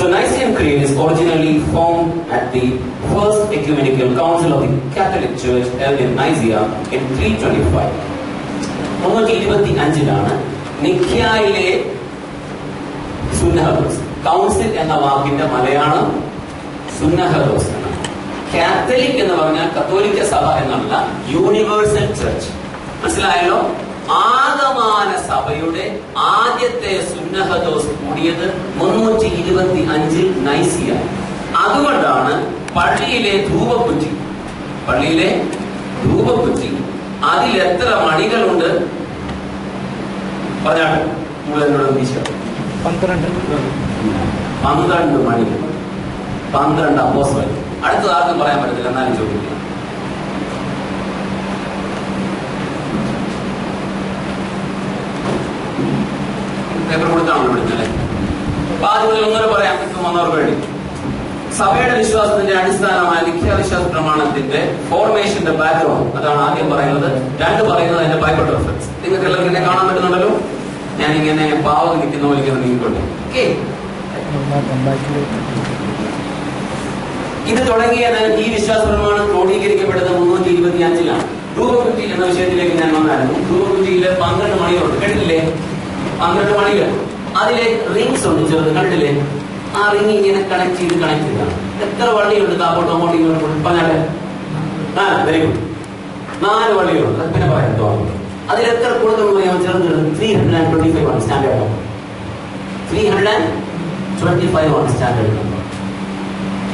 So Nicene Creed is originally formed at the First Ecumenical Council of the Catholic Church held in Nicaea in 325. 325 നിഖ്യായിലെ സുന്നഹദോസ്. Council എന്ന വാക്കിന്റെ മലയാളം സുന്നഹദോസ് ആണ്. Catholic എന്ന് പറഞ്ഞാൽ കത്തോലിക്ക സഭ എന്നല്ല, യൂണിവേഴ്സൽ ചർച്ച്. മനസ്സിലായല്ലോ? ആഗമാന സഭയുടെ ആദ്യത്തെ സുന്നഹദോസ് കൂടിയത് 325 നൈസിയ. അതുകൊണ്ടാണ് പള്ളിയിലെ ധൂപക്കുറ്റി അതിൽ എത്ര മണികളുണ്ട് പറഞ്ഞാൽ 12 മണികൾ, 12 അപ്പോസ്തലർ. അടുത്തത് ആർക്കും പറയാൻ പറ്റത്തില്ല, എന്നാലും ചോദിക്കുക. പേപ്പർ കൊടുത്താണല്ലോ വിടുന്നല്ലേ. അപ്പൊ ആദ്യം മുതൽ ഒന്നര പറയാൻ പറ്റും വന്നവർക്ക് വേണ്ടി. സഭയുടെ വിശ്വാസത്തിന്റെ അടിസ്ഥാനമായ നിഖ്യാവിശ്വാസ പ്രമാണത്തിന്റെ ഫോർമേഷന്റെ ബാക്ക്ഗ്രൗണ്ട്, അതാണ് ആദ്യം പറയുന്നത്. 2 പറയുന്നത് അതിന്റെ ബൈബിൾ റെഫറൻസ്. നിങ്ങൾക്ക് എല്ലാവർക്കും എന്നെ കാണാൻ പറ്റുന്നുണ്ടല്ലോ. ഞാനിങ്ങനെ പാവം നിൽക്കുന്ന പോലെ നീങ്ങിക്കൊണ്ട് ഇത് തുടങ്ങിയത് ഈ വിശ്വാസ പ്രമാണം ക്രോഡീകരിക്കപ്പെടുന്നത് 325 ധൂപക്കുറ്റി എന്ന വിഷയത്തിലേക്ക് ഞാൻ വന്നായിരുന്നു. ധൂപക്കുറ്റിയില് 12 മണികളുണ്ട്, കേട്ടില്ലേ? 12 മണികൾ. അതിലെ റിങ്സ് ഉണ്ട്, ചെറുത്, കണ്ടില്ലേ? ആ റിങ് ഇങ്ങനെ കണക്ട് ചെയ്താണ്. എത്ര വള്ളിയുണ്ട്? താപ്പോട്ടും അങ്ങോട്ടും ഇങ്ങോട്ടും പറഞ്ഞാല് 4 വള്ളികളുണ്ട്. പിന്നെ പറയാം തോന്നുന്നു. അതിലെത്ര കൊടുക്കുന്നു പറയാൻ ചെറുത് 325 ആണ് സ്റ്റാൻഡേർഡ്. 325 ആണ് സ്റ്റാൻഡേർഡ് നമ്പർ.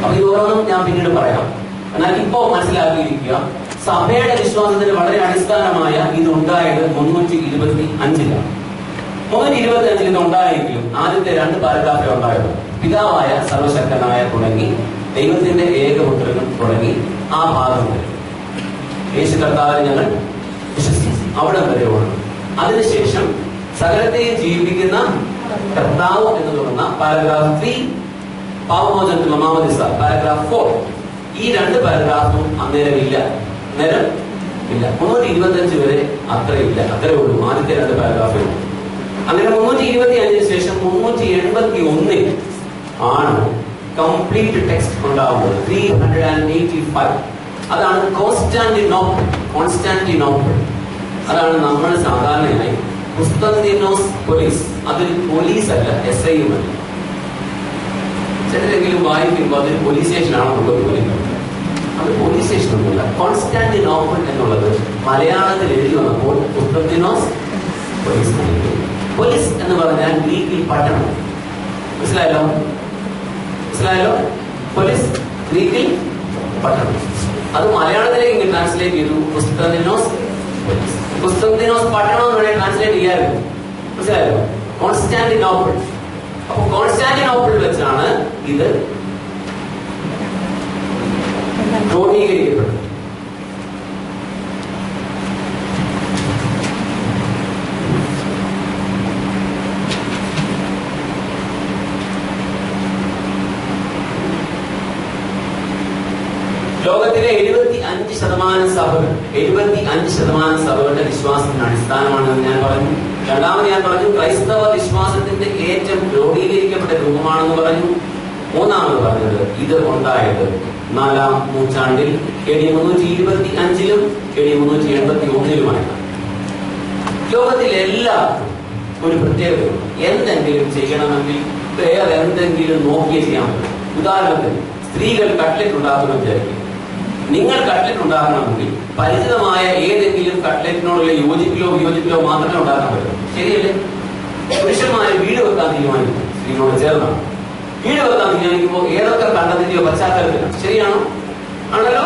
അപ്പൊ ഇത് ഓരോന്നും ഞാൻ പിന്നീട് പറയാം. എന്നാൽ ഇപ്പോ മനസ്സിലാക്കിയിരിക്കുക, സഭയുടെ വിശ്വാസത്തിന് വളരെ അടിസ്ഥാനമായ ഇത് ഉണ്ടായത് 325 325 ഇത് ഉണ്ടായെങ്കിലും ആദ്യത്തെ 2 പാരഗ്രാഫേ ഉണ്ടായത്. പിതാവായ സർവശക്തനായ തുടങ്ങി ദൈവത്തിന്റെ ഏകപുത്രനും തുടങ്ങി ആ ഭാഗം വരെ യേശു കർത്താവിനെ ഞങ്ങൾ വിശ്വസിച്ചു, അവിടെ വരെ ഉള്ളു. അതിനുശേഷം സകലത്തെയും ജീവിപ്പിക്കുന്ന കർത്താവ് എന്ന് തുടങ്ങുന്ന പാരഗ്രാഫ് 3, പാപമോചനത്തിലുള്ള മാമോദിസ പാരഗ്രാഫ് 4. ഈ 2 പാരഗ്രാഫും അന്നേരം ഇല്ല. 325 വരെ അത്രേ ഉള്ളൂ. ആദ്യത്തെ 2 പാരഗ്രാഫേ ഉള്ളൂ. അങ്ങനെ 325 ശേഷം 381 ആണ് കംപ്ലീറ്റ് ടെക്സ്റ്റ് ഉണ്ടാവുന്നത്. 385 അതാണ് കോൺസ്റ്റാന്റിനോപ്പിൾ. അതാണ് നമ്മൾ സാധാരണയായി കുസ്തന്തീനോസ് പോലീസ്. അതൊരു പോലീസ് അല്ല, SI അല്ല. ചിലരെങ്കിലും വായിക്കുമ്പോൾ അതൊരു പോലീസ് സ്റ്റേഷനാണെന്നുള്ള തോന്നിക്കുന്നത്. അത് പോലീസ് സ്റ്റേഷൻ ഒന്നുമില്ല. കോൺസ്റ്റാന്റിനോപ്പിൾ എന്നുള്ളത് മലയാളത്തിൽ എഴുതി വന്നപ്പോൾ കുസ്തന്തീനോസ് പോലീസ്. പോലീസ് എന്ന് പറഞ്ഞാൽ ഗ്രീക്കിൽ പട്ടണം. മനസ്സിലായല്ലോ? പോലീസ് ഗ്രീക്കിൽ പട്ടണം. അത് മലയാളത്തിലേക്ക് ട്രാൻസ്ലേറ്റ് ചെയ്തു കുസ്തന്തീനോസ് പോലീസ്. കുസ്തന്തീനോസ് പട്ടണം എന്ന് വേണമെങ്കിൽ ട്രാൻസ്ലേറ്റ് ചെയ്യാറുണ്ട്. മനസ്സിലായല്ലോ? കോൺസ്റ്റാന്റിനോപ്പിൾ. അപ്പൊ കോൺസ്റ്റാന്റിനോപ്പിൾ വെച്ചാണ് ഇത് ക്രോഡീകരിക്കപ്പെട്ടത്. ലോകത്തിലെ 75% സഭകൾ 75% സഭകളുടെ വിശ്വാസത്തിന് അടിസ്ഥാനമാണെന്ന് ഞാൻ പറഞ്ഞു. രണ്ടാമത് ഞാൻ പറഞ്ഞു ക്രൈസ്തവ വിശ്വാസത്തിന്റെ ഏറ്റവും ക്രോഡീകരിക്കപ്പെട്ട രൂപമാണെന്ന് പറഞ്ഞു. മൂന്നാമത് പറഞ്ഞത് ഇത് ഉണ്ടായത് 4-ാം നൂറ്റാണ്ടിൽ AD 325 AD 381 ലോകത്തിലെല്ലാവർക്കും ഒരു പ്രത്യേകതയുണ്ട്. എന്തെങ്കിലും ചെയ്യണമെങ്കിൽ വേറെ എന്തെങ്കിലും നോക്കിയേ ചെയ്യാൻ പറ്റും. ഉദാഹരണത്തിന് സ്ത്രീകൾ കട്ട്ലറ്റ് ഉണ്ടാക്കുമെന്ന് വിചാരിക്കും. നിങ്ങൾ കട്ട്ലറ്റ് ഉണ്ടാക്കണമെങ്കിൽ പരിചിതമായ ഏതെങ്കിലും കട്ട്ലറ്റിനോടുള്ള യോജിപ്പിലോ മാത്രമേ ഉണ്ടാക്കാൻ പറ്റൂ. ശരിയല്ലേ? പുരുഷന്മാര് വീട് വെക്കാൻ തീരുമാനിക്കും, സ്ത്രീകളോട് ചേർന്നാണ്. വീട് വെക്കാൻ തീരുമാനിക്കുമ്പോൾ ഏതൊക്കെ കണ്ടതിന്റെയോ പശ്ചാത്തലത്തിലാണ്. ശരിയാണോ? ആണല്ലോ.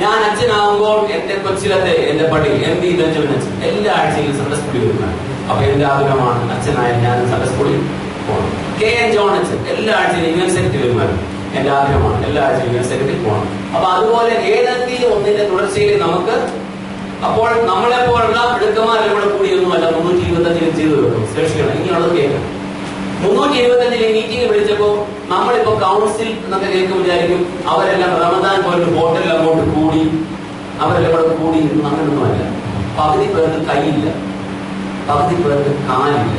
ഞാൻ അച്ഛനാകുമ്പോൾ എന്റെ കൊച്ചിലത്തെ എന്റെ പള്ളി MB ബെഞ്ചമിൻ അച്ഛൻ എല്ലാ ആഴ്ചയിലും സൺഡേ സ്കൂളിൽ വരുന്നതാണ്. അപ്പൊ എന്റെ ആഗ്രഹമാണ് അച്ഛനായ ഞാൻ സൺഡേ സ്കൂളിൽ പോകണം. KN ജോൺ അച്ഛൻ എല്ലാ ആഴ്ചയിലും യൂണിവേഴ്സിറ്റി വരുമായിരുന്നു. എന്റെ ആഗ്രഹമാണ് എല്ലാ ആഴ്ചയിലും യൂണിവേഴ്സിറ്റിയിൽ പോകണം. അപ്പൊ അതുപോലെ ഏതെങ്കിലും ഒന്നിന്റെ തുടർച്ചയിൽ നമുക്ക് അപ്പോൾ നമ്മളെപ്പോലുള്ള മിടുക്കന്മാരെല്ലാം കൂടെ കൂടിയൊന്നുമല്ല 325 ചെയ്തു വെക്കും. ശ്രേഷ്ഠമാണ്. ഇങ്ങനെയുള്ളത് കേൾക്കാം. 325 മീറ്റിംഗ് വിളിച്ചപ്പോ നമ്മളിപ്പോ കൗൺസിൽ എന്നൊക്കെ കേൾക്കും വിചാരിക്കും അവരെല്ലാം റമദാൻ പോയിട്ട് ഹോട്ടലിൽ അങ്ങോട്ട് കൂടി അവരെല്ലാം കൂടെ കൂടി അങ്ങനൊന്നുമല്ല. പകുതി പേർക്ക് കൈയില്ല, പകുതി പേർക്ക് കാലില്ല.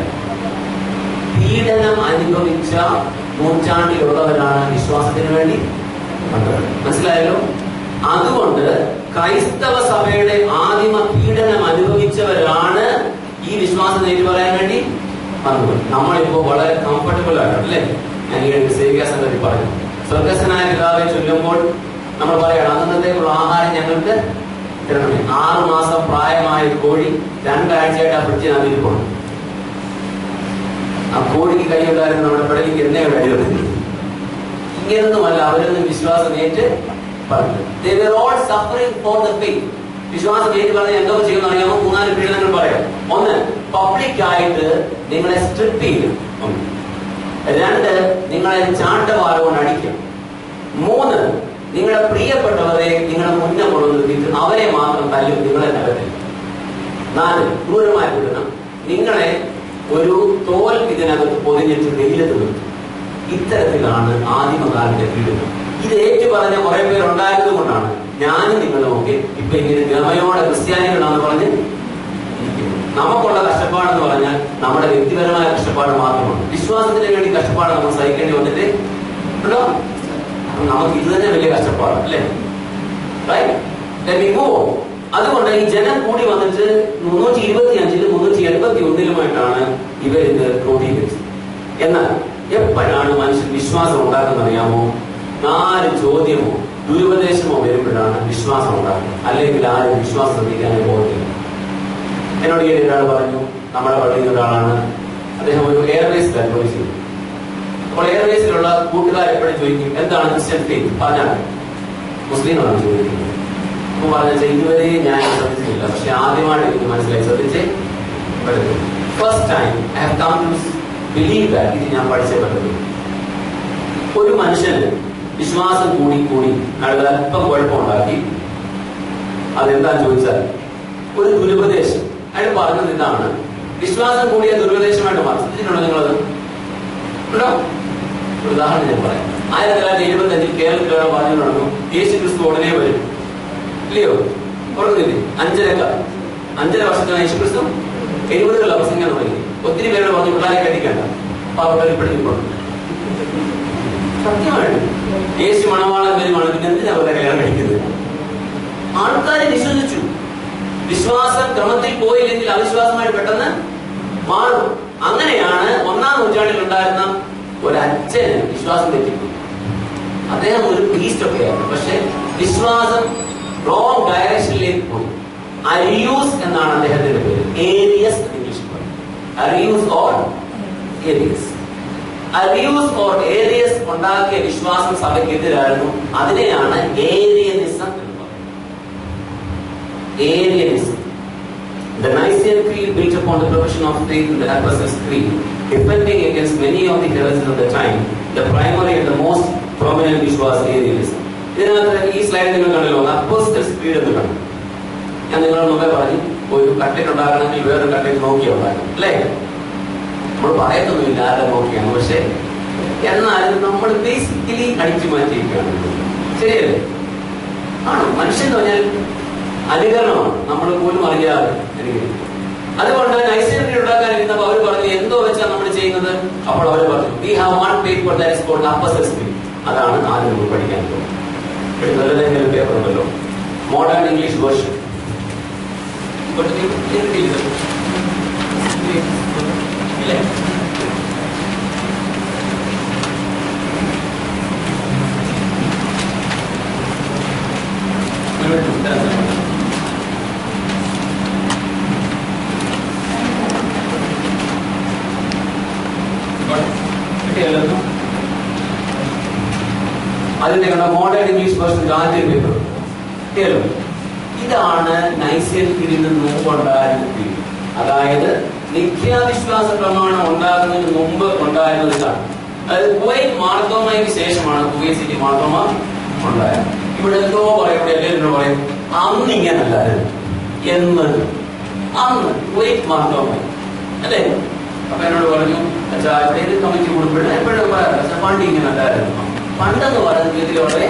പീഡനം അനുഭവിച്ച നൂറ്റാണ്ടിലുള്ളവരാണ് വിശ്വാസത്തിന് വേണ്ടി വന്നത്. മനസ്സിലായല്ലോ? അതുകൊണ്ട് ക്രൈസ്തവ സഭയുടെ ആദിമ പീഡനം അനുഭവിച്ചവരാണ് ഈ വിശ്വാസം നേടി പറയാൻ വേണ്ടി വന്നത്. നമ്മളിപ്പോ വളരെ കംഫർട്ടബിൾ ആണ് അല്ലേ? ഞാൻ ഈ സേവിക സംഗതി പറഞ്ഞു. സ്വർഗസ്വനായ പിതാവെ ചൊല്ലുമ്പോൾ നമ്മൾ പറയണം, അന്നത്തേക്കുള്ള ആഹാരം ഞങ്ങൾക്ക് തരണമേ. 6 മാസം പ്രായമായ കോഴി 2 ആഴ്ചയായിട്ട് ആ ഫ്രിഡ്ജിന് അതിരിപ്പുണ്ട്. ആ കോഴിക്ക് കൈയുണ്ടായിരുന്നു നമ്മുടെ പിടലിക്ക് എന്നെ കഴിയുന്നത്. ഇങ്ങനൊന്നുമല്ല അവരൊന്നും വിശ്വാസം ഏറ്റ് പറഞ്ഞു. They were all suffering for the faith. വിശ്വാസം ഏറ്റ് പറഞ്ഞ് എന്തൊക്കെ ചെയ്യുന്ന അറിയാമോ? 3-4 പീഡനങ്ങൾ പറയാം. 1, പബ്ലിക്കായിട്ട് നിങ്ങളെ സ്ട്രിപ്പ് ചെയ്യും. 2, നിങ്ങളെ ചാട്ടവാറ കൊണ്ട് അടിക്കും. 3, നിങ്ങളുടെ പ്രിയപ്പെട്ടവരെ നിങ്ങളുടെ മുന്നേ കൊണ്ടുവന്നിട്ട് അവരെ മാത്രം തല്ലും, നിങ്ങളെ തലത്തില്ല. 4, ക്രൂരമായ പീഡനം. നിങ്ങളെ ഒരു തോൽ ഇതിനകത്ത് പൊതിഞ്ഞിട്ട് വെയിലത്ത് നിർത്തും. ഇത്തരത്തിലാണ് ആദിമകാലത്തെ പീഡനം. ഇത് ഏറ്റു പറഞ്ഞ കുറെ പേരുണ്ടായത് കൊണ്ടാണ് ഞാനും നിങ്ങളുമൊക്കെ ഇപ്പൊ ഇങ്ങനെ ഗമയോടെ ക്രിസ്ത്യാനികളാണെന്ന് പറഞ്ഞ് ഇരിക്കുന്നു. നമുക്കുള്ള കഷ്ടപ്പാടെന്ന് പറഞ്ഞാൽ നമ്മുടെ വ്യക്തിപരമായ കഷ്ടപ്പാട് മാത്രമാണ്. വിശ്വാസത്തിന് വേണ്ടി കഷ്ടപ്പാട് നമ്മൾ സഹിക്കേണ്ടി വന്നിട്ട് ഉണ്ടോ? നമുക്ക് ഇത് തന്നെ വലിയ കഷ്ടപ്പാട് അല്ലേ? അതുകൊണ്ട് ഈ ജനം കൂടി വന്നിട്ട് 325-ലും 381-ലുമായിട്ടാണ് ഇവരിത് ക്രോഡീകരിച്ചത്. എന്നാൽ എപ്പോഴാണ് മനുഷ്യൻ വിശ്വാസം ഉണ്ടാക്കുന്നത് അറിയാമോ? 4 ചോദ്യമോ ദുരുപദേശമോ വരുമ്പോഴാണ് വിശ്വാസം ഉണ്ടാക്കുന്നത്. അല്ലെങ്കിൽ ആരും വിശ്വാസം ശ്രദ്ധിക്കാനേ പോകത്തില്ല. എന്നോട് ഈ ഒരാൾ പറഞ്ഞു, നമ്മുടെ പള്ളിയിൽ ഒരാളാണ്, അദ്ദേഹം ഒരു എയർവേസിൽ അനുഭവിച്ചത്. അപ്പോൾ എയർവേസിലുള്ള കൂട്ടുകാർ എപ്പോഴും ചോദിക്കും, എന്താണ് ക്രിസ്ത്യൻ ഫെയ്ത്ത്? പറഞ്ഞാൽ മുസ്ലിങ്ങളാണ് ചോദിക്കുന്നത്. അപ്പൊ പറഞ്ഞാൽ ഇതുവരെ ഞാൻ ശ്രദ്ധിച്ചിട്ടില്ല, പക്ഷെ ആദ്യമായിട്ട് എനിക്ക് മനസ്സിലായി, ശ്രദ്ധിച്ചേ പറ്റും. First time I have come to believe that. ഇത് ഞാൻ പഠിച്ചേ പറ്റുള്ളൂ. ഒരു മനുഷ്യന് വിശ്വാസം കൂടി അയാൾ അല്പം കുഴപ്പമുണ്ടാക്കി. അതെന്താന്ന് ചോദിച്ചാൽ ഒരു ദുരുപദേശം. അയാൾ പറഞ്ഞത് ഇതാണ്, വിശ്വാസം കൂടിയ ദുരുപദേശമായിട്ട് മാറി. ശ്രദ്ധിച്ചിട്ടുണ്ടോ നിങ്ങളത്? ഉണ്ടോ? ഒരു ഉദാഹരണം ഞാൻ പറയാം. 1975 കേരളത്തിൽ പറഞ്ഞു നടന്നു, യേശു ക്രിസ്തു ഉടനെ വരും, ഇല്ലയോ? പറഞ്ഞില്ലേ? 5.5 വർഷത്തിനാണ് യേശു ക്രിസ്തു 70 പ്രസംഗം തുടങ്ങി. ഒത്തിരി പേരോട് പറഞ്ഞു പിള്ളേരെ കടിക്കണ്ട, പാവപ്പെട്ടവർ ഇപ്പോഴും സത്യമായിട്ട് യേശു മണവാളൻ വരുമാണ്, പിന്നെ എന്തിനാ അവരുടെ കല്യാണം കഴിക്കുന്നത്? ആൾക്കാരെ വിശ്വസിച്ചു. വിശ്വാസം ക്രമത്തിൽ പോയില്ലെങ്കിൽ അവിശ്വാസമായിട്ട് പെട്ടെന്ന് മാറും. അങ്ങനെയാണ് 1-ാം നൂറ്റാണ്ടിൽ ഉണ്ടായിരുന്ന ഒരച്ഛന് വിശ്വാസം തെറ്റിപ്പോയി. അദ്ദേഹം ഒരു പ്രീസ്റ്റ് ഒക്കെയായിരുന്നു, പക്ഷെ വിശ്വാസം റോങ് ഡയറക്ഷനിലേക്ക് പോയി. അരിയൂസ് എന്നാണ് അദ്ദേഹത്തിന്റെ പേര്. ഏരിയസ് ഇംഗ്ലീഷിൽ പറയും. അരിയൂസ് ഓർ ഏരിയസ്. അരിയൂസ് ഓർ ഏരിയസ് ഉണ്ടാക്കിയ വിശ്വാസം സഭയ്ക്കെതിരായിരുന്നു. അതിനെയാണ് ഏരിയനിസം എന്ന് പറയുന്നത്. Arianism. The Nicene Creed built upon the profession of faith in the Apostles' Creed, defending against many of the heresies of the time. The primary and the most prominent which was Arianism. ഇതിനകത്ത് ഈ slide നിങ്ങൾ കണ്ടല്ലോ, apostles creed എന്ന് കണ്ടു. ഞാൻ നിങ്ങളുടെ മുമ്പേ പറഞ്ഞു, ഒരു കട്ടറ്റ് ഉണ്ടാക്കണമെങ്കിൽ വേറൊരു കട്ടറ്റ് നോക്കിയാൽ ഉണ്ടാക്കണം അല്ലേ? നമ്മൾ പറയത്തൊന്നുമില്ല ആരെ നോക്കിയാണ്, പക്ഷെ എന്നാലും നമ്മൾ ബേസിക്കലി അടിച്ചു മാറ്റിയിരിക്കുകയാണ്. ശരിയല്ലേ? ആണ്. മനുഷ്യൻ എന്ന് പറഞ്ഞാൽ അനുകരണമാണ്, നമ്മൾ പോലും അറിയാതെ അനുകരിക്കും. അതുകൊണ്ട് നൈസീൻ ക്രീഡ് ഉണ്ടാക്കാൻ ഇരുന്നപ്പോൾ അവർ പറഞ്ഞു, എന്തോ വെച്ചാൽ നമ്മൾ ചെയ്യുന്നത്? അപ്പോൾ അവർ പറഞ്ഞു, we have one paper that is called apostles creed. അതാണ് ആദ്യം നമ്മൾ പഠിക്കാൻ പോകുന്നത്. നല്ലതെങ്കിലും പേപ്പർ ഉണ്ടല്ലോ, മോഡേൺ ഇംഗ്ലീഷ് വേർഷൻ. ഇല്ലേ? അതിന്റെ മോഡേൺ ഇംഗ്ലീഷ് വേർഷൻ ആദ്യ പേപ്പർ കിട്ടിയല്ലോ. ഇതാണ് നൈസീൻ ക്രീഡിന് മുമ്പുണ്ടായിരുന്ന ക്രീഡ്. അതായത് നിത്യാവിശ്വാസ പ്രമാണം ഉണ്ടാകുന്നതിന് മുമ്പ് ഉണ്ടായിരുന്നതാണ്. അതായത് കുവൈറ്റ് മാർത്തോമയ്ക്ക് ശേഷമാണ് കുവൈറ്റ് സിറ്റി മാർത്തോമ ഉണ്ടായത്. ഇവിടെ എന്തോ പറയും, ഇവിടെ എല്ലാവരും പറയും അന്ന് ഇങ്ങനല്ലായിരുന്നു എന്ന്. അന്ന് കുവൈറ്റ് മാർത്തോമ അല്ലേ? അപ്പൊ എന്നോട് പറഞ്ഞു, അച്ഛാ ഏത് കമ്മിറ്റി കൂടുമ്പോഴും എപ്പോഴും പറയാം പണ്ട് ഇങ്ങനല്ലായിരുന്നു. പണ്ടെന്ന് പറയുന്നത് ഇതിലൂടെ.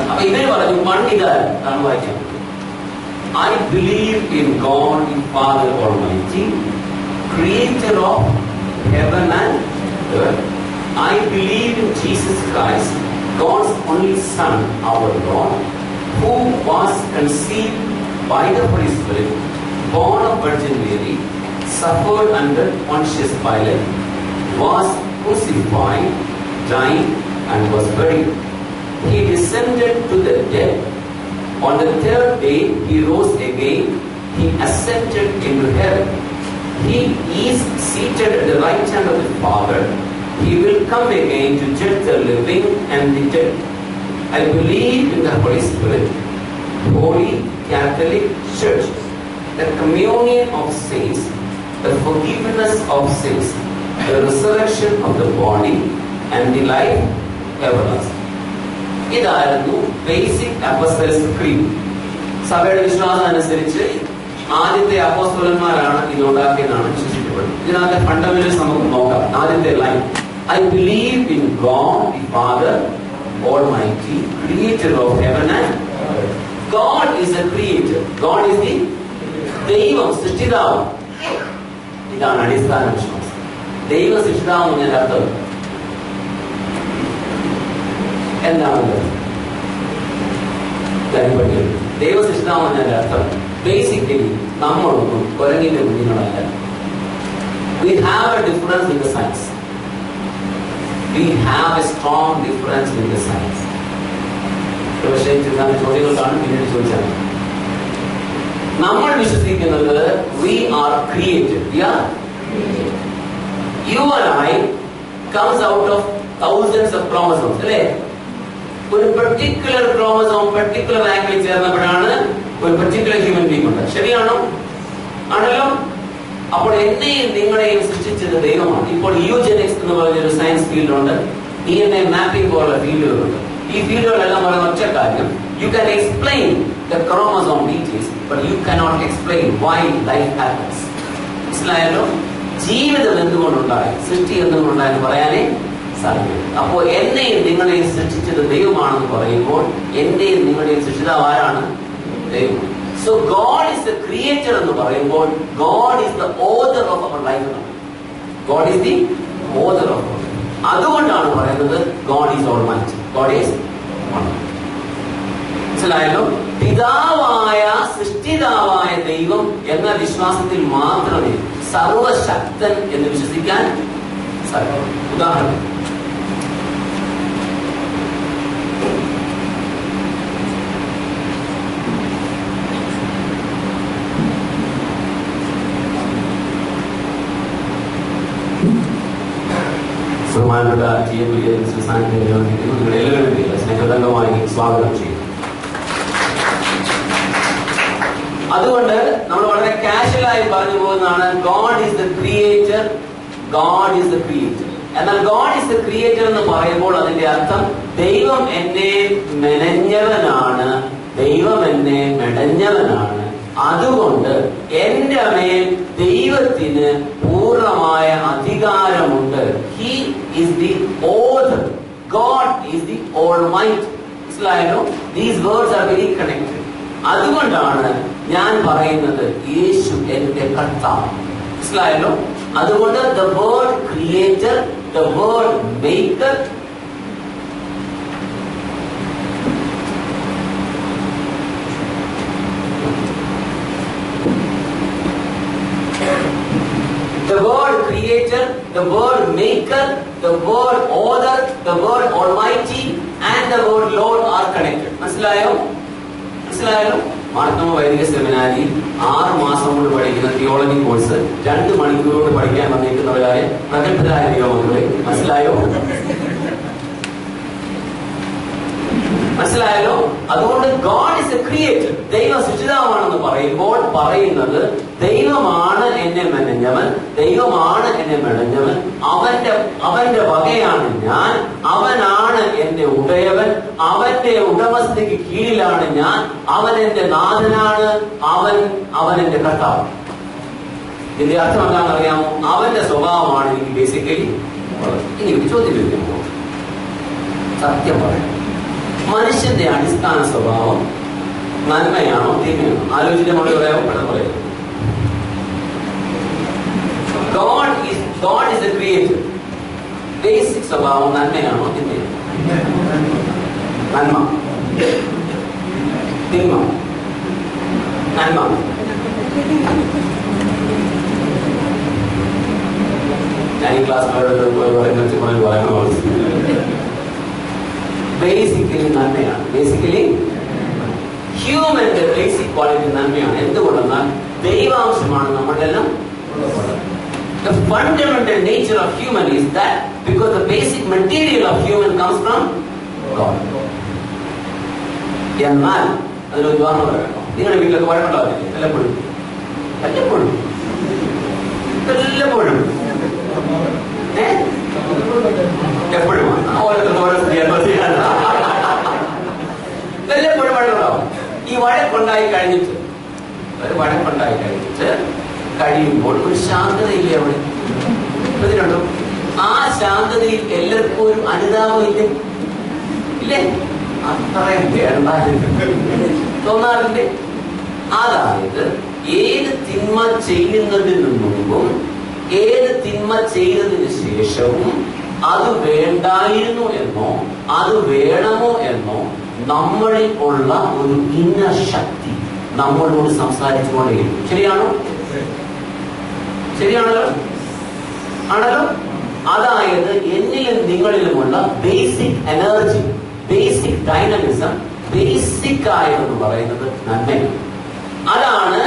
അപ്പൊ ഇവര് പറഞ്ഞു പണ്ട് ഇതായിരുന്നു. ആണ് വായിക്കാം. I believe in God the Father Almighty, creator of heaven and earth, I believe in Jesus Christ, God's only Son, our Lord, who was conceived by the Holy Spirit, born of Virgin Mary, suffered under Pontius Pilate, was crucified, died, and was buried. He descended to the dead. On the third day, he rose again. He ascended into heaven. He is seated at the right hand of the Father. He will come again to judge the living and the dead. I believe in the Holy Spirit, Holy Catholic Church, the communion of saints, the forgiveness of sins, the resurrection of the body, and the life everlasting. ഇതായിരുന്നു basic apostolic creed. സഭയുടെ വിശ്വാസം അനുസരിച്ച് ആദ്യത്തെ അപ്പോസ്തലന്മാരാണ് ഇതുണ്ടാക്കിയതാണ് വിശ്വസിക്കപ്പെടുന്നത്. ഇതിനകത്തെ fundamentals നമുക്ക് നോക്കാം. ആദ്യത്തെ line, I believe in God the Father Almighty, creator of heaven and earth. God is a creator. God is the ദൈവം സൃഷ്ടിതാവ്. ഇതാണ് അടിസ്ഥാന വിശ്വാസം. ദൈവ സൃഷ്ടിതാവ് എന്നതിന്റെ അർത്ഥം എന്താണത്? ദൈവ സൃഷ്ടിതാവ് എന്നതിന്റെ അർത്ഥം ബേസിക്കലി നമ്മളൊന്നും കുരങ്ങിന്റെ കുഞ്ഞുങ്ങളല്ല. We have a difference in the science. We have a strong difference in the science. പക്ഷേ ചോദ്യങ്ങൾക്കാണ് പിന്നീട് ചോദിച്ചത്. നമ്മൾ വിശ്വസിക്കുന്നത് we are created. You and I comes out of thousands of chromosomes. അല്ലേ? ഒരു പെർട്ടിക്കുലർ ക്രോമസോം പെർട്ടിക്കുലർ ആംഗിളിൽ ചേർന്നപ്പോഴാണ് ഒരു പെർട്ടിക്കുലർ ഹ്യൂമൻ ബീങ് ഉണ്ട്. ശരിയാണോ? ആണല്ലോ. അപ്പോൾ എന്നെയും നിങ്ങളെയും സൃഷ്ടിച്ചത് ദൈവമാണ്. ഇപ്പോൾ യൂജെനിക്സ് എന്ന് പറഞ്ഞൊരു സയൻസ് ഫീൽഡുണ്ട്, DNA മാപ്പിംഗ് പോലുള്ള ഫീൽഡുകളുണ്ട്. ഈ ഫീൽഡുകളെല്ലാം പറയുന്ന ഒറ്റ കാര്യം, you can explain the chromosome details but you cannot explain Y life happens. മനസ്സിലായല്ലോ? ജീവിതം എന്തുകൊണ്ടുണ്ടായി, സൃഷ്ടി എന്തുകൊണ്ടുണ്ടായെന്ന് പറയാനേ സാധിക്കും. അപ്പോൾ എന്നെയും നിങ്ങളെയും സൃഷ്ടിച്ചത് ദൈവമാണെന്ന് പറയുമ്പോൾ എന്റെയും നിങ്ങളുടെയും സൃഷ്ടിതാവ് ആരാണ്? ദൈവം. So God is the creator എന്ന് പറയുമ്പോൾ God is the author of our life. God is the author of our life. അതുകൊണ്ടാണ് പറയുന്നത് God is Almighty. God is Almighty. മനസ്സിലായല്ലോ? പിതാവായ സൃഷ്ടിതാവായ ദൈവം എന്ന വിശ്വാസത്തിൽ മാത്രമേ സർവശക്തൻ എന്ന് വിശ്വസിക്കാൻ സാധിക്കൂ. ഉദാഹരണം, ബഹുമാനപ്പെട്ട നിങ്ങളെല്ലാവരും സ്നേഹതംഗമായി സ്വാഗതം ചെയ്യും. അതുകൊണ്ട് നമ്മൾ വളരെ കാഷ്വലായി പറഞ്ഞു പോകുന്നതാണ് God is the creator, God is the creator. എന്നാൽ ഗോഡ് ഈസ് ദ ക്രിയേറ്റർ എന്ന് പറയുമ്പോൾ അതിന്റെ അർത്ഥം ദൈവം എന്നെ മെനഞ്ഞവനാണ്, ദൈവം എന്നെ മെടഞ്ഞവനാണ്. അതുകൊണ്ട് എന്റെ മേൽ ദൈവത്തിന് പൂർണ്ണമായ അധികാരമുണ്ട്. He is the author, God is the almighty. മനസ്സിലായല്ലോ? These words are very connected. അതുകൊണ്ടാണ് ഞാൻ പറയുന്നത് യേശു എന്റെ കർത്താവ്. മനസ്സിലായല്ലോ? അതുകൊണ്ട് the word creator, the word maker, the word creator, the word maker, the word author, the word almighty and the word Lord are connected. മനസ്സിലായോ? മനസ്സിലായല്ലോ? മാർത്തോമ വൈദിക സെമിനാരി 6 മാസം കൊണ്ട് പഠിക്കുന്ന തിയോളജി കോഴ്സ് 2 മണിക്കൂർ കൊണ്ട് പഠിക്കാൻ വന്നിരിക്കുന്നവരായ പ്രഗത്ഭരായ ദൈവമക്കളെ, മനസ്സിലായോ? മനസ്സിലായല്ലോ? അതുകൊണ്ട് ഗോഡ് ഇസ് എ ക്രിയേറ്റർ, ദൈവ സൃഷ്ടിതാവാണെന്ന് പറയുമ്പോൾ പറയുന്നത് ദൈവമാണ് എന്നെ മെനഞ്ഞവൻ, ദൈവമാണ് എന്നെ മെനഞ്ഞവൻ, അവന്റെ വകയാണ് ഞാൻ, അവനാണ് എന്റെ ഉടയവൻ, അവന്റെ ഉടമസ്ഥയ്ക്ക് കീഴിലാണ് ഞാൻ, അവൻ എന്റെ നാഥനാണ്, അവൻ എന്റെ കർത്താവ്. ഇതിന്റെ അർത്ഥം എന്താണെന്ന് അറിയാമോ? അവന്റെ സ്വഭാവമാണ് എനിക്ക് ബേസിക്കലി. ഇനി ചോദ്യം ചോദിക്കുമ്പോൾ സത്യം പറയാം, മനുഷ്യന്റെ അടിസ്ഥാന സ്വഭാവം നന്മയാണോ തീമയാണോ? ആലോചിച്ചിട്ട് നമ്മൾ പറയാമോ? പെട്ടെന്ന് പറയാം. God is the creator. Basic സ്വഭാവം നന്മയാണോ തിന്മയാണോ? നന്മ. തിന്മ. നന്മ. ഞാൻ ഈ ക്ലാസ് ബേസിക്കലി നന്മയാണ്. ബേസിക്കലി ഹ്യൂമന്റെ ബേസിക് ക്വാളിറ്റി നന്മയാണ്. എന്തുകൊണ്ടെന്നാൽ ദൈവാംശമാണ് നമ്മുടെ എല്ലാം. The fundamental nature of human is that because the basic material of human comes from God. എന്നാൽ അതിനൊരു ഉദാഹരണം പറയാം. നിങ്ങളുടെ വീട്ടിലൊക്കെ വഴക്കുണ്ടാവില്ലേ? വല്ലപ്പോഴും വല്ലപ്പോഴും വല്ലപ്പോഴും എപ്പോഴും വല്ലപ്പോഴും വഴക്കുണ്ടാവും. ഈ വഴക്കുണ്ടായി കഴിഞ്ഞിട്ട് കഴിയുമ്പോൾ ഒരു ശാന്തതയില്ലേ അവിടെ? ഇതിലുണ്ടോ? ആ ശാന്തതയിൽ എല്ലാവർക്കും ഒരു അനുതാപമില്ല ഇല്ലേ? അത്രയും വേണ്ട തോന്നാറില്ലേ? അതായത് ഏത് തിന്മ ചെയ്യുന്നതിന് മുമ്പും ഏത് തിന്മ ചെയ്തതിന് ശേഷവും അത് വേണ്ടായിരുന്നു എന്നോ അത് വേണമോ എന്നോ നമ്മളിൽ ഉള്ള ഒരു ഇന്നർ ശക്തി നമ്മളോട് സംസാരിച്ചുകൊണ്ടേയിരിക്കും. ശരിയാണോ? ശരിയാണല്ലോ? ആണല്ലോ? അതായത് എന്നിലും നിങ്ങളിലുമുള്ള ബേസിക് എനർജി, ബേസിക് ഡൈനമിസം, ബേസിക് ആയെന്ന് പറയുന്നത് നന്മയാണ്. അതാണ്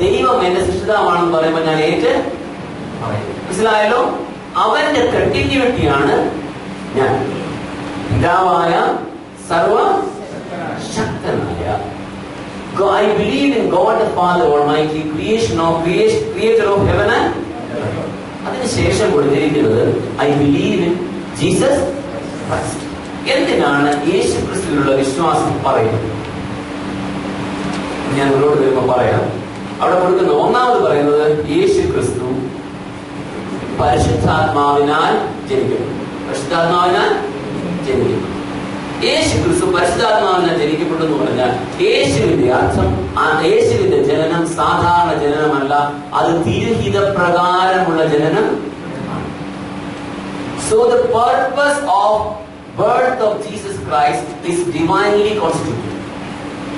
ദൈവം എന്റെ സൃഷ്ടിതാവാണെന്ന് പറയുമ്പോൾ ഞാൻ ഏറ്റ് പറയുന്നത്. മനസ്സിലായല്ലോ? അവന്റെ കണ്ടിന്യൂറ്റിയാണ് ഞാൻ. പിതാവായ സർവശക്തനായ I believe in God the Father Almighty, creator of heaven and earth. അതിനുശേഷം കൊടുത്തിരിക്കുന്നത് I believe in Jesus Christ. എന്തിനാണ് യേശു ക്രിസ്തുവിലുള്ള വിശ്വാസം പറയുന്നത്? ഞാൻ നിങ്ങളോട് വരുമ്പോൾ പറയാം. അവിടെ കൊടുക്കുന്ന ഒന്നാമത് പറയുന്നത് യേശു ക്രിസ്തു പരിശുദ്ധാത്മാവിനാൽ ജനിക്കപ്പെട്ടു. പരിശുദ്ധാത്മാവിനാൽ ജനിക്കപ്പെട്ടു. യേശു ക്രിസ്തു പരിശുദ്ധാത്മാവിനാൽ ജനിക്കപ്പെട്ടു എന്ന് പറഞ്ഞാൽ യേശുവിന്റെ അർത്ഥം യേശുവിന്റെ ജനനം സാധാരണ ജനനമല്ല, അത് തിരുഹിത പ്രകാരമുള്ള ജനനം. So the purpose of birth of Jesus Christ is divinely constituted.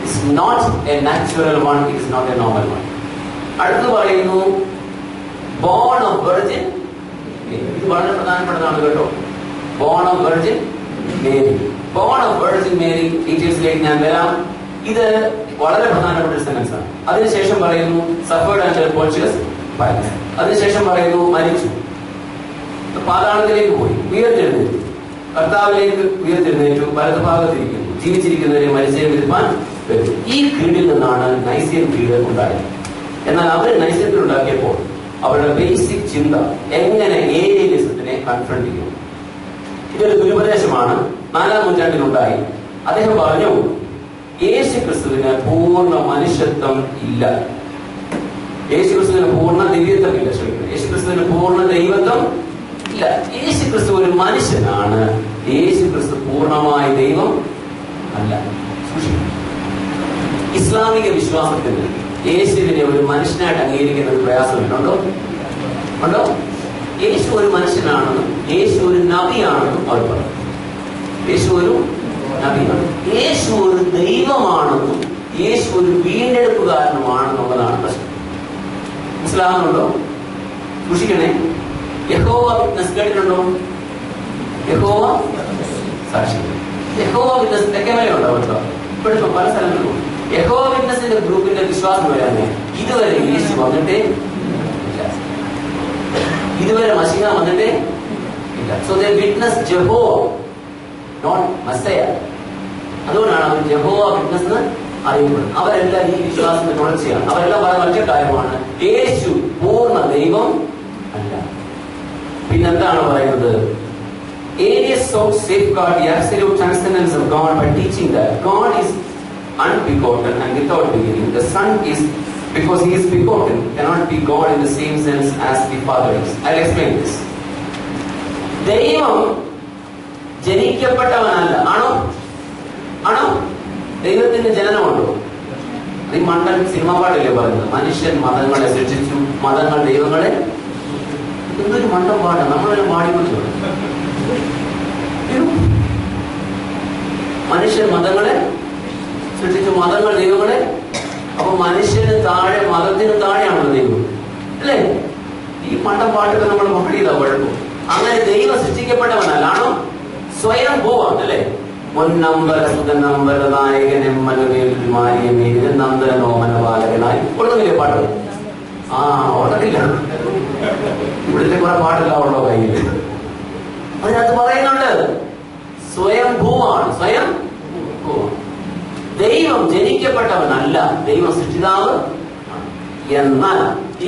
It's not a natural one, it is not a normal one. അടുത്ത് പറയുന്നു born of virgin. ഇത് വളരെ പ്രധാനപ്പെട്ടതാണ് കേട്ടോ. born of virgin Mary. born of virgin Mary ഡീറ്റെയിൽസിലേക്ക് ഞാൻ വരാം. ഇത് വളരെ പ്രധാനപ്പെട്ട ഒരു സെന്റൻസ് ആണ്. അതിനുശേഷം പറയുന്നു suffered under Pontius Pilate. അതിനുശേഷം പറയുന്നു മരിച്ചു, പാതാളത്തിലേക്ക് പോയി, ഉയർത്തെഴുന്നേറ്റു, കർത്താവിലേക്ക് ഉയർത്തെഴുന്നേറ്റു, വലതുഭാഗത്തിരിക്കുന്നു, ജീവിച്ചിരിക്കുന്നവരെ മരിച്ചവരെ വിധിപ്പാൻ വരും. ഈ ക്രീഡിൽ നിന്നാണ് നൈസിയൻ ക്രീഡ് ഉണ്ടായത്. എന്നാൽ അവർ നൈസിയത്തിൽ ഉണ്ടാക്കിയപ്പോൾ അവരുടെ ബേസിക് ചിന്ത എങ്ങനെ ഏലിയനിസത്തിനെ കൺഫ്രണ്ട് ചെയ്യും. ഇതൊരു ദുരുപദേശമാണ്. 4-ാം നൂറ്റാണ്ടിലുണ്ടായി. അദ്ദേഹം പറഞ്ഞു യേശു ക്രിസ്തുവിന് പൂർണ്ണ മനുഷ്യത്വം ഇല്ല, യേശു ക്രിസ്തുവിന് പൂർണ്ണ ദിവ്യത്വം ഇല്ല, യേശു ക്രിസ്തുവിന് പൂർണ്ണ ദൈവത്വം ഇല്ല. യേശു ക്രിസ്തു ഒരു മനുഷ്യനാണ്, യേശു ക്രിസ്തു പൂർണ്ണമായ ദൈവം അല്ല. ഇസ്ലാമിക വിശ്വാസത്തിന് യേശുവിനെ ഒരു മനുഷ്യനായിട്ട് അംഗീകരിക്കുന്ന ഒരു പ്രയാസമുണ്ടോ? ഉണ്ടോ? യേശു ഒരു മനുഷ്യനാണെന്നും യേശു ഒരു നബിയാണെന്നും അവർ പറഞ്ഞു. യേശു ഒരു നബിയാണ്, യേശു ഒരു ദൈവമാണെന്നും യേശു ഒരു വീണ്ടെടുപ്പുകാരനുമാണെന്നുള്ളതാണ് പ്രശ്നം. മനസ്സിലാകുന്നുണ്ടോ? സൂക്ഷിക്കണേ. യഹോവ വിറ്റ്നസ് കേട്ടിട്ടുണ്ടോ? യഹോവ സാക്ഷി. യഹോവ വിറ്റ്നസ് തെക്കേമലയുണ്ടോ? കേട്ടോ, ഇപ്പോഴും പല സ്ഥലങ്ങളിലും യഹോവ വിറ്റ്നസിന്റെ ഗ്രൂപ്പിന്റെ വിശ്വാസം വരാനേ ഇതുവരെ യേശു വന്നിട്ടേ ഇല്ല, ഇതുവരെ മശീഹ വന്നിട്ടേ ഇല്ല. So they witness Jehovah, not Messiah. അതുകൊണ്ടാണ് അവർ ജഹോവ വിറ്റ്നസ് എന്ന് അറിയപ്പെടുന്നത്. അവരെല്ലാം ഈ വിശ്വാസത്തിന്റെ തുടർച്ചയാണ്. അവരെല്ലാം പറയുന്ന ഒറ്റ കാര്യമാണ്, യേശു പൂർണ്ണ ദൈവം അല്ല. പിന്നെന്താണ് പറയുന്നത്? Arius sought safeguard the absolute transcendence of God by teaching that God is unbegotten and without beginning. The Son is, because he is begotten, cannot be God in the same sense as the Father is. I'll explain this. ദൈവം ജനിക്കപ്പെട്ടവനല്ല. ആണോ? ആണോ? ദൈവത്തിന്റെ ജനനമുണ്ടോ? ഈ മണ്ടൻ cinema പാടില്ലേ പറയുന്നത്, മനുഷ്യൻ മതങ്ങളെ സൃഷ്ടിച്ചു, മതങ്ങൾ ദൈവങ്ങളെ. എന്തൊരു മണ്ടൻ പാടാണ്, നമ്മളെല്ലാം പാടിക്കൊടുത്തു. മനുഷ്യൻ മതങ്ങളെ സൃഷ്ടിച്ചു, മതങ്ങൾ ദൈവങ്ങളെ. അപ്പൊ മനുഷ്യന് താഴെ, മതത്തിന് താഴെയാണല്ലോ ദൈവം, അല്ലേ? ഈ മണ്ടപ്പാട്ടൊക്കെ നമ്മൾ പാടിയതാ കുഴപ്പം. അങ്ങനെ ദൈവം സൃഷ്ടിക്കപ്പെട്ടവനല്ലാണോ? സ്വയം പോവാണ്, അല്ലേ? പൊന്നമ്പല സുതനമ്പല നായകനെമ്മനുമാരിയമേരിന് നന്ദന നോമന ബാലകനായി കൊടുക്കുന്നില്ലേ പാട്ട്? ആ, ഓർമ്മയില്ല. ഇവിടുത്തെ കുറെ പാട്ടെല്ലാം ഉള്ളോ കയ്യിൽ? അതിനകത്ത് പറയുന്നുണ്ട് സ്വയം ഭൂവാണ്, സ്വയം ഭൂവാണ്. ദൈവം ജനിക്കപ്പെട്ടവനല്ല, ദൈവം സൃഷ്ടിതാവ്. എന്നാൽ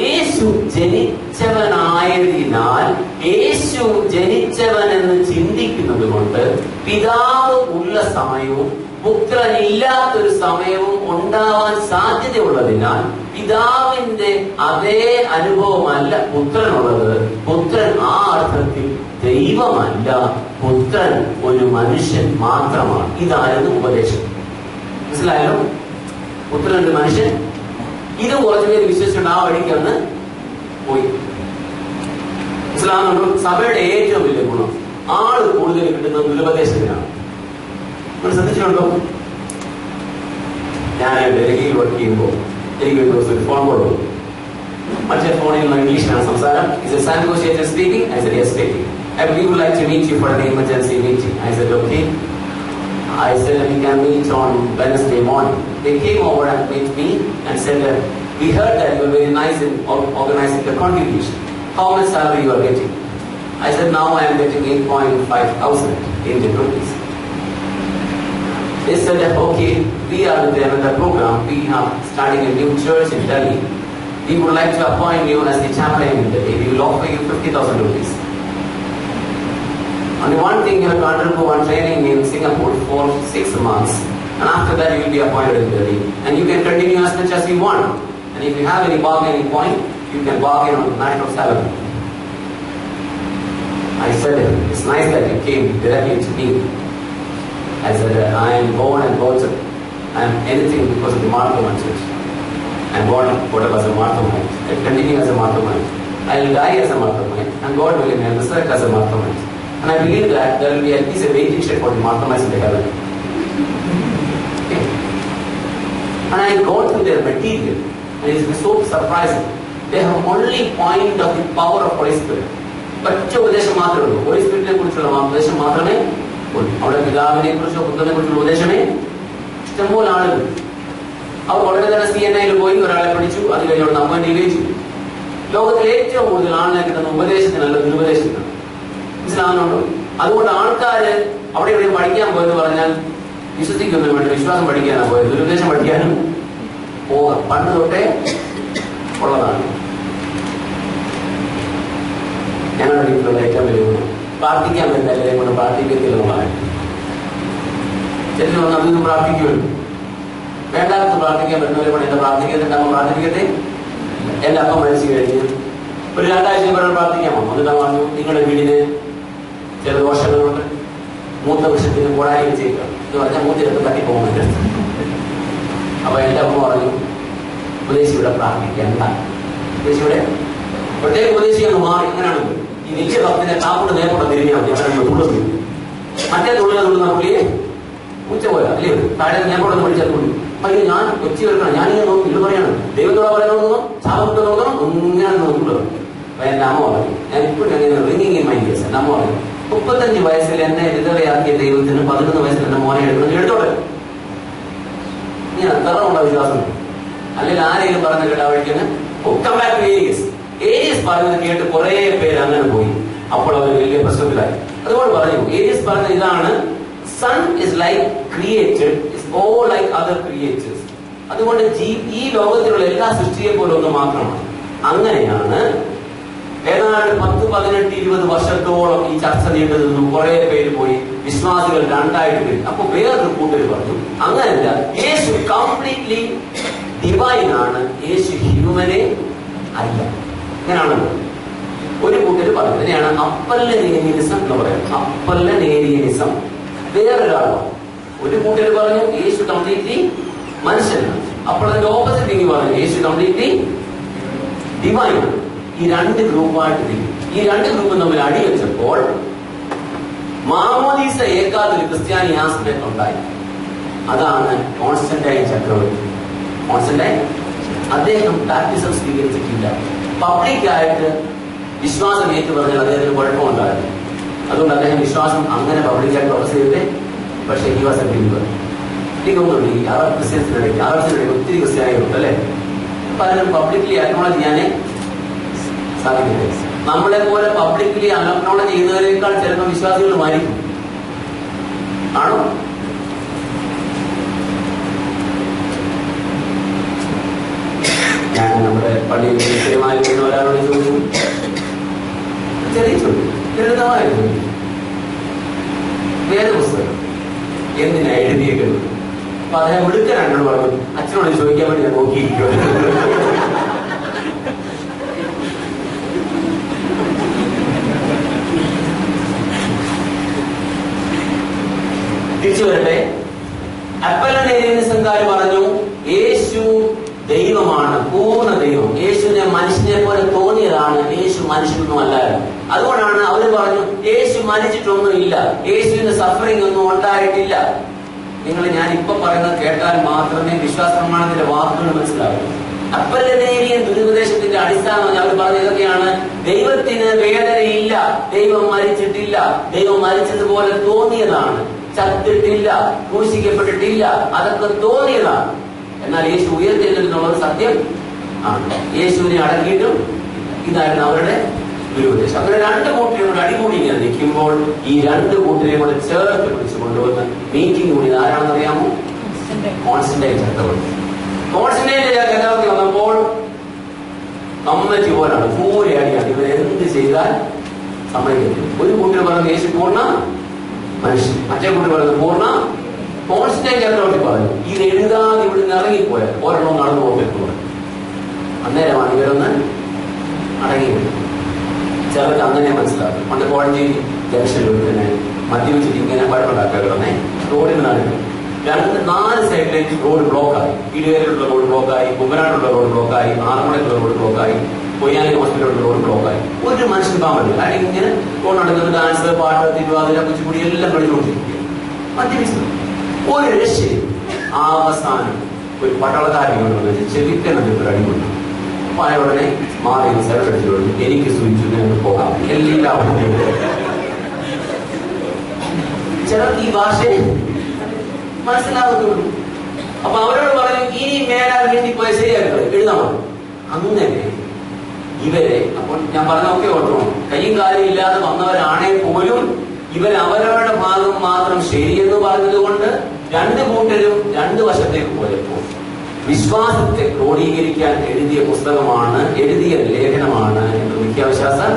യേശു ജനിച്ചവനായതിനാൽ, യേശു ജനിച്ചവൻ എന്ന് ചിന്തിക്കുന്നത് കൊണ്ട് പിതാവ് ഉള്ള സമയവും പുത്രനില്ലാത്തൊരു സമയവും ഉണ്ടാവാൻ സാധ്യതയുള്ളതിനാൽ പിതാവിന്റെ അതേ അനുഭവമല്ല പുത്രനുള്ളത്. പുത്രൻ ആ അർത്ഥത്തിൽ ദൈവമല്ല, പുത്രൻ ഒരു മനുഷ്യൻ മാത്രമാണ്. ഇതായിരുന്നു ഉപദേശം. മനസ്സിലായല്ലോ? പുത്രൻ ഒരു മനുഷ്യൻ. ഇത് കുറച്ചുപേര് വിശ്വസിച്ചുകൊണ്ട് ആ വഴിക്ക് അന്ന് പോയി. മനസ്സിലാകുന്നുണ്ടോ? സഭയുടെ ഏറ്റവും വലിയ ഗുണം ആള് കൂടുതൽ കിട്ടുന്നത് ദുരുപദേശത്തിനാണ്. നിങ്ങൾ ശ്രദ്ധിച്ചിട്ടുണ്ടോ? ഞാൻ ഡൽഹിയിൽ വർക്ക് ചെയ്യുമ്പോൾ എനിക്ക് ഒരു ദിവസം ഒരു ഫോൺ കോൾ വന്നു. മറ്റേ ഫോണിൽ നിന്ന് ഇംഗ്ലീഷിലാണ് സംസാരം. Is it Sam Goshiajan speaking? I said yes, speaking. We would like to meet you for an emergency meeting. I said okay. I said we can meet on Wednesday morning. They came over and met me and said we heard that you were very nice in organizing the congregation. How much salary you are getting? I said now I am getting 8,500 Indian rupees. They said okay, we are with another program. We are starting a new church in Delhi. We would like to appoint you as the chaplain in Delhi. We will offer you 50,000 rupees. Only one thing, you have to undergo one training in Singapore for 6 months, and after that you will be appointed in Delhi, and you can continue as much as you want. And if you have any bargaining point, you can bargain on the matter of salary. I said, it's nice that you came directly to me. I said, I am born and brought up. I am anything because of the Marthaman Church. I am born brought up as a Marthamite. I continue as a Marthamite. I will die as a Marthamite, and God will resurrect as a Marthamite. And I believe that there will be at least a waiting shed for the Marthamites in the heaven. Okay. And I go through their material, and it is so surprising. They have only point of the power of Holy Spirit. But ഉപദേശം മാത്രമേ ഉള്ളൂ. Holy Spirit കുറിച്ചുള്ള ഉപദേശം മാത്രമേ ഉള്ളൂ. അവിടെ പിതാവിനെ കുറിച്ചോ പുത്രനെ കുറിച്ചുള്ള ഉപദേശമേ ഇഷ്ടംപോലെ ആളുകൾ. അവർ വളരെ തന്നെ CNI പോയി ഒരാളെ പഠിച്ചു, അത് കഴിഞ്ഞോട് നമ്മൾ നിവേദിച്ചു. ലോകത്തിൽ ഏറ്റവും കൂടുതൽ ആളിനെ കിട്ടുന്ന ഉപദേശത്തിനല്ല, ദുരുപദേശത്തിനാണ്. മനസ്സിലാകുന്നുണ്ടോ? അതുകൊണ്ട് ആൾക്കാര് അവിടെ ഇവിടെ പഠിക്കാൻ പോയെന്ന് പറഞ്ഞാൽ വിശ്വസിക്കുന്നു വേണ്ട, വിശ്വാസം പഠിക്കാനാണ് പോയത്, ദുരുപദേശം പഠിക്കാനും പോകാം. പണ്ട് തൊട്ടേ ഉള്ളതാണ്. ഞങ്ങളുടെ വീട്ടിലുള്ള ഏറ്റവും വലിയ ഗുണം പ്രാർത്ഥിക്കാൻ പറ്റില്ല, എല്ലാവരെയും കൊണ്ട് പ്രാർത്ഥിക്കത്തില്ലെന്നുള്ളതാണ്. ചിലർ വന്ന് അതൊന്നും പ്രാർത്ഥിക്കുമല്ലോ. വേണ്ടാത്ത പ്രാർത്ഥിക്കാൻ പറ്റുന്നവരെ കൊണ്ട് എന്താ പ്രാർത്ഥിക്കത്തിണ്ടാകുമ്പോൾ പ്രാർത്ഥിക്കട്ടെ. എന്റെ അപ്പം മരിച്ചു കഴിഞ്ഞ് ഒരു 2 ആഴ്ച പറയാൻ പ്രാർത്ഥിക്കാമോ? എന്നിട്ടാ പറഞ്ഞു നിങ്ങളുടെ വീടിന് ചില ദോഷങ്ങളുണ്ട്, മൂത്ത വൃക്ഷത്തിന് കൂടായി വെച്ചേക്കാം എന്ന് പറഞ്ഞാൽ മൂത്തിരത്ത് തട്ടിപ്പോകുന്നുണ്ട്. അപ്പൊ എന്റെ അമ്മ പറഞ്ഞു ഉപദേശിയുടെ പ്രാർത്ഥിക്കേണ്ട. ഉപദേശിയുടെ പ്രത്യേക ഉപദേശിയൊന്ന് മാറി. അങ്ങനെയാണ് ഈ വലിയ ഭക്തിനെ താപ്പോട്ട് നേപ്പോട്ട് തിരിഞ്ഞാൽ മതി. അങ്ങനെ തുള്ളുന്നു. മറ്റേ തുള്ളുന്ന പുള്ളിയെ ഉച്ച പോലെ അല്ലേ താഴെ നേപ്പോട്ട് പഠിച്ചാൽ പുള്ളി അയ്യോ ഞാൻ കൊച്ചി വെക്കണം, ഞാനിങ്ങനെ നോക്കും. ഇത് പറയാണ് ദൈവത്തോടെ പറയണമെന്നോ ചാപത്ത് നോക്കണം, ഇങ്ങനെ നോക്കുള്ളൂ. അപ്പൊ എന്റെ അമ്മ പറഞ്ഞു, ഞാൻ ഇപ്പോഴും അങ്ങനെ റിംഗിങ് ഇൻ മൈ ഇയേഴ്സ്. എന്റെ അമ്മ പറഞ്ഞു 35 വയസ്സിൽ എന്നെ വിധവയാക്കിയ ദൈവത്തിന് 11 വയസ്സിൽ എന്റെ മോനെ എടുത്തോട്ടെ. ഇനി അത്ര ഉണ്ടോ വിശ്വാസം? അല്ലെങ്കിൽ ആരെങ്കിലും പറഞ്ഞു കേട്ട വഴിക്കുന്ന ഏരിയസ് പറയുന്നത് കേട്ട് കുറെ പേര് അങ്ങനെ പോയി. അപ്പോൾ അവർ വലിയ പ്രശ്നത്തിലായി. അതുകൊണ്ട് പറഞ്ഞു ഏരിയസ് പറഞ്ഞ ഇതാണ്, son is like created, is all like other creators. അതുകൊണ്ട് ഈ ലോകത്തിലുള്ള എല്ലാ സൃഷ്ടിയെ പോലെ ഒന്ന് മാത്രമാണ്. അങ്ങനെയാണ് ഏതാണ്ട് 10, 18, 20 വർഷത്തോളം ഈ ചർച്ച നീണ്ടു നിന്നു. കുറെ പേര് പോയി, വിശ്വാസികൾ 2 ആയിട്ട് വരും. അപ്പൊ വേറൊരു കൂട്ടര് പറഞ്ഞു അങ്ങനെയല്ല, യേശു കംപ്ലീറ്റ്ലി ഡിവൈൻ ആണ്, യേശു ഹ്യൂമനെ അല്ല. ഇങ്ങനെയാണല്ലോ ഒരു കൂട്ടര് പറഞ്ഞു. ഇതിനെയാണ് അപ്പല്ലനേരിയനിസം എന്ന് പറയുന്നത്. അപ്പല്ലനേരിയനിസം. വേറൊരാളോ ഒരു കൂട്ടര് പറഞ്ഞു യേശു കംപ്ലീറ്റ്ലി മനുഷ്യനാണ്. അപ്പോൾ അതിന്റെ ഓപ്പോസിറ്റ് തിങ് പറഞ്ഞു യേശു കംപ്ലീറ്റ്ലി ഡിവൈൻ ആണ്. ഈ 2 ഗ്രൂപ്പായിട്ട് തിരിഞ്ഞു. ഈ 2 ഗ്രൂപ്പും തമ്മിൽ അടിവെച്ചപ്പോൾ മാമോദീസ ഏക്കാതെ ഒരു ക്രിസ്ത്യാനി ആ സമയത്ത് ഉണ്ടായി. അതാണ് കോൺസ്റ്റന്റൈൻ ചക്രവർത്തി. കോൺസ്റ്റന്റൈൻ അദ്ദേഹം ബാപ്റ്റിസം സ്വീകരിച്ചിട്ടില്ല. പബ്ലിക്കായിട്ട് വിശ്വാസം ഏറ്റു പറഞ്ഞാൽ അദ്ദേഹത്തിന് കുഴപ്പമുണ്ടായിരുന്നു. അതുകൊണ്ട് അദ്ദേഹം വിശ്വാസം അങ്ങനെ പബ്ലിക്കായിട്ട് പ്രൊഫസ് ചെയ്തേ. പക്ഷേ ഈ വാസ് എ ബിലീവർ. എനിക്ക് തോന്നുന്നുണ്ട് ഈ അറബ് ക്രിസ്ത്യൻസിനിടയ്ക്ക് ഒത്തിരി ക്രിസ്ത്യാനികളുണ്ട് അല്ലെ. പലരും പബ്ലിക്കലി അക്നോളജ് ചെയ്യാനേ സാധിക്കില്ല. നമ്മളെ പോലെ പബ്ലിക്കലി അക്നോളജ് ചെയ്യുന്നവരെക്കാൾ ചിലപ്പോൾ വിശ്വാസികളുമായിരിക്കും. ആണോ? ഞാൻ നമ്മുടെ പള്ളിയിൽ സ്ഥിരമായി വരുന്ന ഒരാളോട് ചോദിച്ചു, ചെറിയ ചോദ്യം, ലളിതമായ ചോദ്യം, വേദപുസ്തകം എന്തിനാ എഴുതിയേക്കുന്നത്? അപ്പൊ അദ്ദേഹം മിടുക്കനാണ് പറഞ്ഞു, അച്ഛനോട് ചോദിക്കാൻ വേണ്ടി ഞാൻ നോക്കിയിരിക്കുക. തിരിച്ചു വരട്ടെ. അപ്പലനേരിയനിസംകാർ പറഞ്ഞു യേശു ദൈവമാണ്, പൂർണ്ണ ദൈവം. യേശുവിനെ മനുഷ്യനെ പോലെ തോന്നിയതാണ്, യേശു മനുഷ്യനൊന്നും അല്ലായിരുന്നു. അതുകൊണ്ടാണ് അവര് പറഞ്ഞു യേശു മരിച്ചിട്ടൊന്നും ഇല്ല, യേശുവിന്റെ സഫറിംഗ് ഒന്നും ഉണ്ടായിട്ടില്ല. നിങ്ങൾ ഞാൻ ഇപ്പൊ പറയുന്നത് കേട്ടാൽ മാത്രമേ വിശ്വാസ പ്രമാണത്തിന്റെ വാക്കുകൾ മനസ്സിലാവൂ. അപ്പലനേരിയൻ ദുരുപദേശത്തിന്റെ അടിസ്ഥാനം അവർ പറഞ്ഞ ഇതൊക്കെയാണ്. ദൈവത്തിന് വേദനയില്ല, ദൈവം മരിച്ചിട്ടില്ല, ദൈവം മരിച്ചതുപോലെ തോന്നിയതാണ്, ചത്തിട്ടില്ല, ക്രൂശിക്കപ്പെട്ടിട്ടില്ല, അതൊക്കെ തോന്നിയതാണ്. എന്നാൽ യേശു ഉയർത്തെഴുന്നേൽക്കുന്നുള്ളത് സത്യം ആണ്. യേശുവിനെ അടക്കിയിട്ടും ഇതായിരുന്നു അവരുടെ ദുരുപദേശം. അങ്ങനെ രണ്ട് കൂട്ടരെയും കൂടെ അടികൂടി ഇങ്ങനെ നിൽക്കുമ്പോൾ ഈ രണ്ട് കൂട്ടരെയും കൂടെ ചേർത്ത് പിടിച്ച് കൊണ്ടുവന്ന് മീറ്റിംഗ് കൂടി ആരാണെന്നറിയാമോ? കോൺസ്റ്റന്റൈൻ ചക്രവർത്തി. കോൺസ്റ്റന്റൈൻ ചക്രവർത്തി വന്നപ്പോൾ കമ്മറ്റി പോലാണ്, പൂരടിയാണ്. ഇവരെന്ത് ചെയ്താൽ സമ്മതിക്കത്തില്ല. ഒരു കൂട്ടർ പറഞ്ഞു യേശു പൂർണ്ണ മനുഷ്യൻ, മറ്റേ കൂട്ടർ പറയുന്നത് പൂർണ്ണ. കോൺസ്റ്റന്റൈൻ ചക്രവർത്തി പറഞ്ഞു ഇത് എഴുതാതെ ഇവിടുന്ന് ഇറങ്ങിപ്പോയാൽ ഒരെണ്ണം നടന്നു പോകെന്ന്. അന്നേരമാണ് ഇവരൊന്ന് അടങ്ങി. ചിലർക്ക് അങ്ങനെ മനസ്സിലാക്കും. പണ്ട് കോഴഞ്ചേരി ജംഗ്ഷനിൽ തന്നെ മദ്യപിച്ചിട്ട് ഇങ്ങനെ പഴമുണ്ടാക്കാറുണ്ടേ. റോഡിന് നടക്കും 4 സൈഡിലേക്ക് റോഡ് ബ്ലോക്കായി. ഇടുവേലുള്ള റോഡ് ബ്ലോക്കായി, കുമ്പനാടുള്ള റോഡ് ബ്ലോക്കായി, ആറന്മുളയ്ക്കുള്ള റോഡ് ബ്ലോക്കായി, കൊയ്യാനി ഹോസ്പിറ്റലുള്ള റോഡ് ബ്ലോക്കായി. ഒരു മനുഷ്യൻ പോകാൻ പറ്റില്ല. അല്ലെങ്കിൽ ഇങ്ങനെ റോഡ് നടക്കുന്നത് ഡാൻസ്, പാട്ട്, തിരുവാതിര, കുച്ചിപ്പുടി എല്ലാം കളിച്ചുകൊണ്ടിരിക്കുക. മദ്യപിച്ചത് ഒരു രക്ഷയും. അവസാനം ഒരു പട്ടാളക്കാരൻ ചെവിക്കണത് ഒരു അടികൊണ്ട് അയ ഉടനെ മാറി സൈഡടിച്ചു, എനിക്ക് സൂചിച്ചു ഞങ്ങൾക്ക് പോകാം. എല്ലാവരും ചിലർക്ക് ഈ ഭാഷയെ മനസ്സിലാകുന്നുള്ളൂ. അപ്പൊ അവരോട് പറഞ്ഞു ഇനി മേലാൽ വേണ്ടി പോയ ശരിയാക്കുക, എഴുതാൻ പറഞ്ഞു. അങ്ങനെ ഇവരെ, അപ്പോൾ ഞാൻ പറഞ്ഞൊക്കെ ഓർക്കണം, കൈയും കാലും ഇല്ലാതെ വന്നവരാണെ പോലും ഇവർ അവരവരുടെ ഭാഗം മാത്രം ശരിയെന്ന് പറഞ്ഞത് കൊണ്ട് രണ്ട് കൂട്ടരും രണ്ട് വശത്തേക്ക് പോയപ്പോൾ വിശ്വാസത്തെ ക്രോഡീകരിക്കാൻ എഴുതിയ പുസ്തകമാണ്, എഴുതിയ ലേഖനമാണ് എന്ന് മിഥ്യാവിശ്വാസം.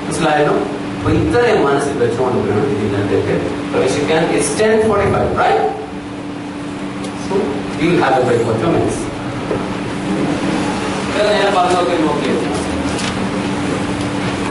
മനസ്സിലായല്ലോ? അപ്പൊ ഇത്രയും മനസ്സിൽ വെച്ചുകൊണ്ട് വേണം ഇതിനകത്തേക്ക് പ്രവേശിക്കാൻ. It's 10:45, right? So we'll have a break for 2 minutes. ഞാൻ പറഞ്ഞൊക്കെ നോക്കിയത്